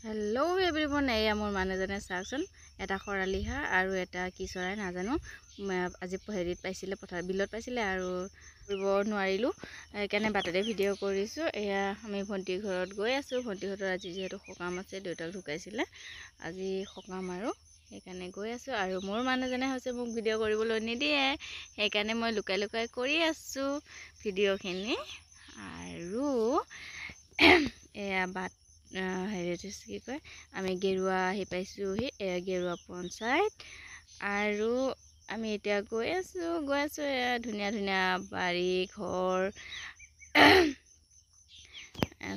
Hello everyone एया मोर मानुजने चाकचोन एटा खराली हाঁহ আৰু এটা কি চৰাই নাজানো আজি হেৰিত পাইছিলে পথাৰ বিলত পাইছিলে আৰু কৰিব নোৱাৰিলো কেনে বাটতে ভিডিও কৰিছো এয়া আমি ভন্টি ঘৰত গৈ আছো ভন্টি ঘৰৰ আজি যেহেতু সকাম আছে দেউতাক ঢুকাইছিলে আজি সকাম আৰু সেইকাৰণে গৈ আছো আৰু মোৰ মানুহজনে হৈছে মোক ভিডিও কৰিবলৈ নিদিয়ে সেইকাৰণে মই লুকাই লুকাই কৰি আছো ভিডিওখিনি আৰু এয়া বাট হেৰি কি কয় আমি গেৰুৱা আহি পাইছোহি গেৰুৱা পঞ্চায়ত আৰু আমি এতিয়া গৈ আছো ধুনীয়া ধুনীয়া বাৰী ঘৰ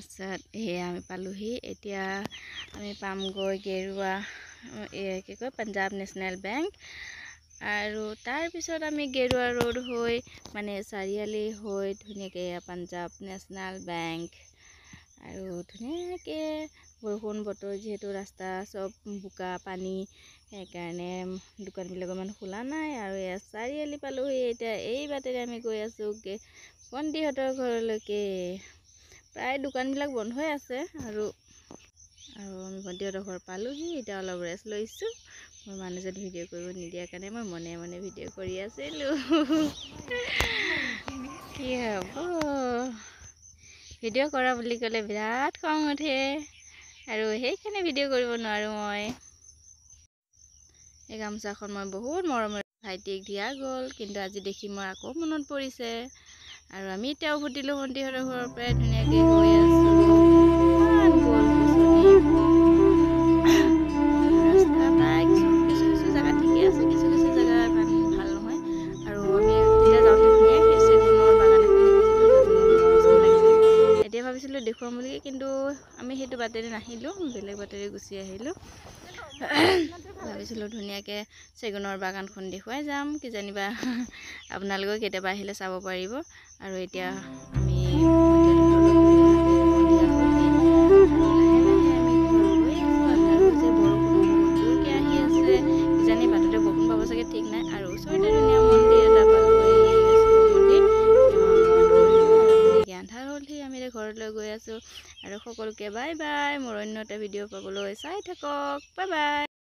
সেয়া আমি পালোহি এতিয়া আমি পামগৈ গেৰুৱা কি কয় পাঞ্জাৱ নেশ্যনেল বেংক আৰু তাৰ পিছত আমি গেৰুৱা ৰোড হৈ মানে চাৰিআলি হৈ ধুনীয়াকৈ পাঞ্জাৱ নেশ্যনেল বেংক আৰু ধুনীয়াকৈ বৰষুণ বতৰ যেহেতু ৰাস্তা সব বোকা পানী সেইকাৰণে দোকানবিলাক ইমান খোলা নাই আৰু এয়া চাৰিআলি পালোহি এতিয়া এই বাটেৰে আমি গৈ আছো ভণ্টিহঁতৰ ঘৰলৈকে প্ৰায় দোকানবিলাক বন্ধ হৈ আছে আৰু আমি ভণ্টিহঁতৰ ঘৰ পালোহি এতিয়া অলপ ৰেষ্ট লৈছোঁ মোৰ মানুহজন ভিডিঅ' কৰিব নিদিয়াৰ কাৰণে মই মনে মনে ভিডিঅ' কৰি আছিলোঁ কি হ'ব ভিডিঅ' কৰা বুলি ক'লে বিৰাট খং উঠে আৰু সেইকাৰণে ভিডিঅ' কৰিব নোৱাৰোঁ মই এই গামোচাখন মই বহুত মৰমেৰে ভাইটিক দিয়া গ'ল কিন্তু আজি দেখি মোৰ আকৌ মনত পৰিছে আৰু আমি এতিয়া উভতিলোঁ ভণ্টিহঁতৰ ঘৰৰ পৰাই ধুনীয়াকৈ গৈ আছোঁ ৰাস্তা প্ৰায় কিছু জেগা ঠিকে আছে কিছু জেগা ইমান ভাল নহয় আৰু আমি যেতিয়া যাওঁতে ধুনীয়াকৈ চেগুনৰ বাগান এখন দেখিছিলোঁ এতিয়া ভাবিছিলোঁ দেখুৱাম বুলি কিন্তু আমি সেইটো বাটেৰে নাহিলোঁ বেলেগ বাটেৰে গুচি আহিলোঁ ভাবিছিলোঁ ধুনীয়াকৈ চেগুনৰ বাগানখন দেখুৱাই যাম কিজানিবা আপোনালোকেও কেতিয়াবা আহিলে চাব পাৰিব আৰু এতিয়া আমি কিজানি বাটতে বৰষুণ পাব চাগে ঠিক নাই আৰু ওচৰতে ধুনীয়া মন্দিৰ এটা পালোঁ আন্ধাৰ হ'লহি আমি ঘৰলৈ গৈ আছোঁ আৰু সকলোকে বাই বাই মোৰ অন্য এটা ভিডিঅ' পাবলৈ চাই থাকক বাই বাই।